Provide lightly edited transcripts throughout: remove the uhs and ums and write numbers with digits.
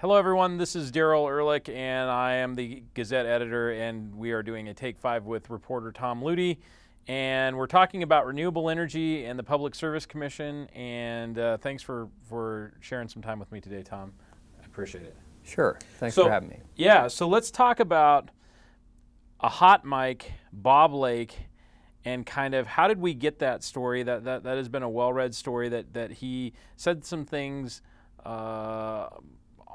Hello everyone, this is Daryl Ehrlich and I am the Gazette editor, and we are doing a Take 5 with reporter Tom Lutey, and we're talking about renewable energy and the Public Service Commission, and thanks for sharing some time with me today, Tom. I appreciate it. Sure, thanks for having me. Yeah, so let's talk about a hot mic, Bob Lake, and kind of how did we get that story? That has been a well-read story that he said some things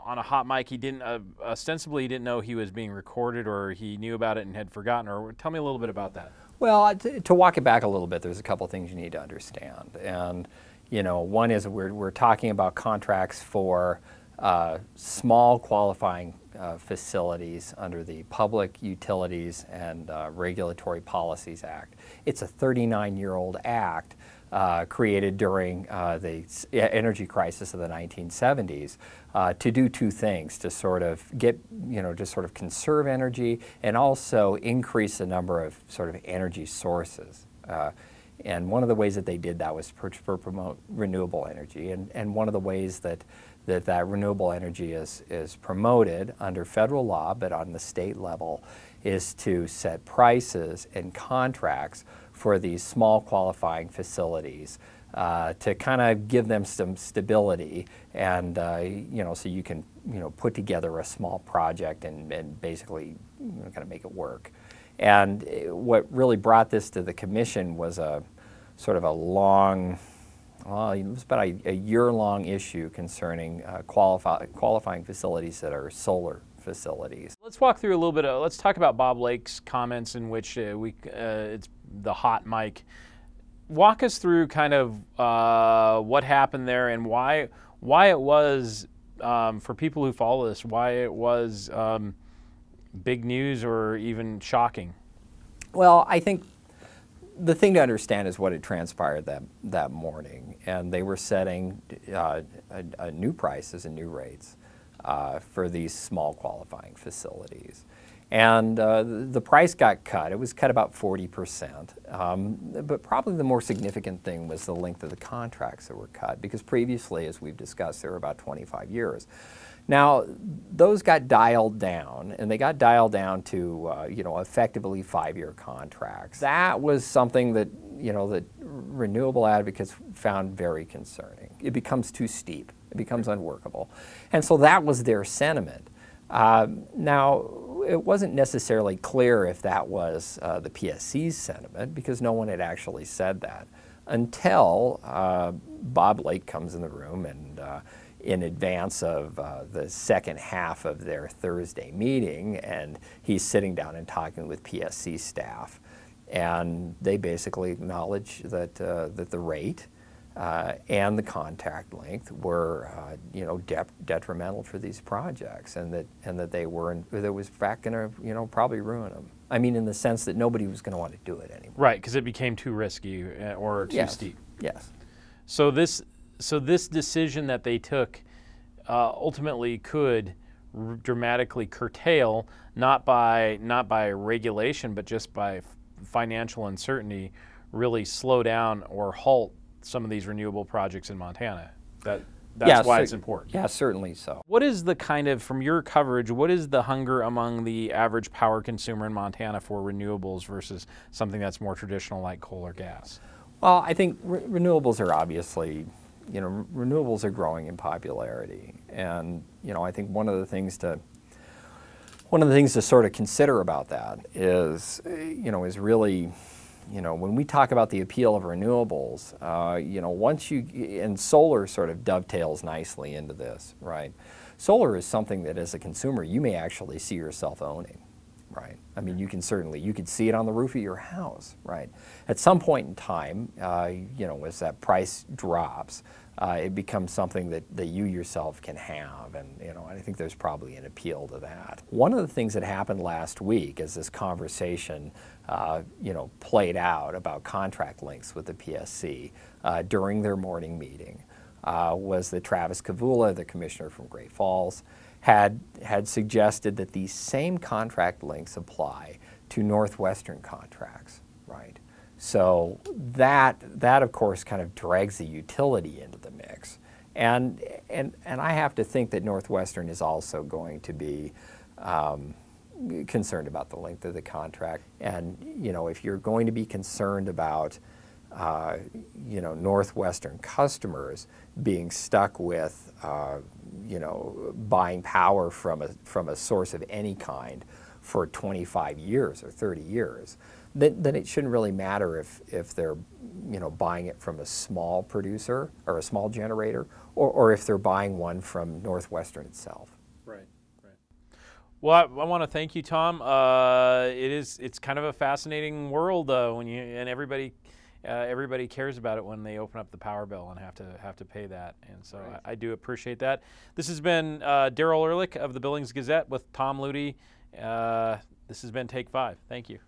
on a hot mic. He didn't ostensibly he didn't know he was being recorded, or he knew about it and had forgotten. Or tell me a little bit about that. Well, to walk it back a little bit, there's a couple things you need to understand, and one is we're talking about contracts for small qualifying facilities under the Public Utilities and Regulatory Policies Act. It's a 39-year-old act created during the energy crisis of the 1970s to do two things: to sort of get, to sort of conserve energy and also increase the number of sort of energy sources. And one of the ways that they did that was to promote renewable energy. And one of the ways that renewable energy is promoted under federal law, but on the state level, is to set prices and contracts for these small qualifying facilities to kind of give them some stability, and so you can put together a small project and basically kind of make it work. And what really brought this to the commission was a sort of a long, well, it was about a year-long issue concerning qualifying facilities that are solar facilities. Let's walk through a little bit. Let's talk about Bob Lake's comments, in which it's the hot mic. Walk us through kind of what happened there and why it was, for people who follow this, why it was big news or even shocking. Well, I think the thing to understand is what had transpired that morning, and they were setting new prices and new rates for these small qualifying facilities. And the price got cut. It was cut about 40%. But probably the more significant thing was the length of the contracts that were cut, because previously, as we've discussed, they were about 25 years. Now, those got dialed down, and they got dialed down to effectively 5-year contracts. That was something that that renewable advocates found very concerning. It becomes too steep. It becomes unworkable, and so that was their sentiment. Now, it wasn't necessarily clear if that was the PSC's sentiment, because no one had actually said that until Bob Lake comes in the room, and in advance of the second half of their Thursday meeting, and he's sitting down and talking with PSC staff, and they basically acknowledge that the rate and the contract length were detrimental for these projects, and that that was in fact going to probably ruin them. I mean, in the sense that nobody was going to want to do it anymore. Right, because it became too risky or too steep. Yes. So this decision that they took ultimately could dramatically curtail, not by regulation, but just by financial uncertainty, really slow down or halt some of these renewable projects in Montana. That's why it's important. Yeah, certainly so. What is the kind of, from your coverage, what is the hunger among the average power consumer in Montana for renewables versus something that's more traditional like coal or gas? Well, I think renewables are obviously, renewables are growing in popularity, and I think one of the things to sort of consider about that is, is really, when we talk about the appeal of renewables, and solar sort of dovetails nicely into this, right? Solar is something that, as a consumer, you may actually see yourself owning. Right. I mean, you could see it on the roof of your house, right? At some point in time, as that price drops, it becomes something that you yourself can have, and I think there's probably an appeal to that. One of the things that happened last week, as this conversation, played out about contract lengths with the PSC during their morning meeting, was that Travis Kavula, the commissioner from Great Falls, had suggested that these same contract lengths apply to Northwestern contracts, right? So that of course kind of drags the utility into the mix, And I have to think that Northwestern is also going to be concerned about the length of the contract. And you know, if you're going to be concerned about you know, Northwestern customers being stuck with you know, buying power from a source of any kind for 25 years or 30 years, then it shouldn't really matter if they're, you know, buying it from a small producer or a small generator, or if they're buying one from Northwestern itself. Right, right. Well, I want to thank you, Tom. It's kind of a fascinating world when everybody cares about it when they open up the power bill and have to pay that, and so right. I do appreciate that. This has been Daryl Ehrlich of the Billings Gazette with Tom Lutey. This has been Take 5. Thank you.